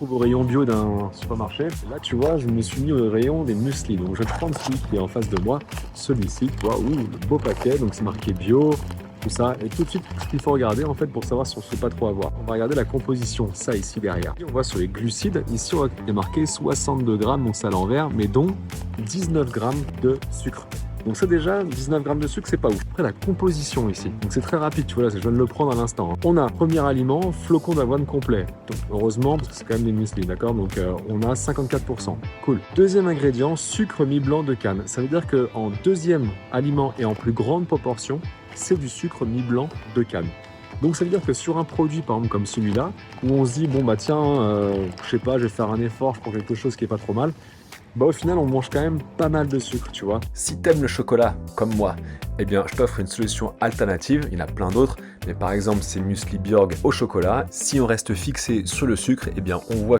Au rayon bio d'un supermarché. Là, tu vois, je me suis mis au rayon des muesli. Donc, je vais prendre celui qui est en face de moi. Celui-ci, tu vois, le beau paquet. Donc, c'est marqué bio, tout ça. Et tout de suite, ce qu'il faut regarder, en fait, pour savoir si on ne se fait pas trop avoir. On va regarder la composition, ça ici derrière. Et on voit sur les glucides, ici, il est marqué 62 grammes, donc c'est à l'envers, mais dont 19 grammes de sucre. Donc ça déjà, 19 grammes de sucre, c'est pas ouf. Après la composition ici, donc c'est très rapide, tu vois, là, je viens de le prendre à l'instant. On a premier aliment, flocon d'avoine complet. Donc heureusement, parce que c'est quand même des muesli, d'accord. Donc on a 54%. Cool. Deuxième ingrédient, sucre mi-blanc de canne. Ça veut dire qu'en deuxième aliment et en plus grande proportion, c'est du sucre mi-blanc de canne. Donc ça veut dire que sur un produit, par exemple comme celui-là, où on se dit, bon bah tiens, je sais pas, je vais faire un effort, je prends quelque chose qui est pas trop mal, bah au final on mange quand même pas mal de sucre, tu vois. Si t'aimes le chocolat, comme moi, eh bien je t'offre une solution alternative, il y en a plein d'autres, mais par exemple c'est Muesli Björg au chocolat. Si on reste fixé sur le sucre, eh bien on voit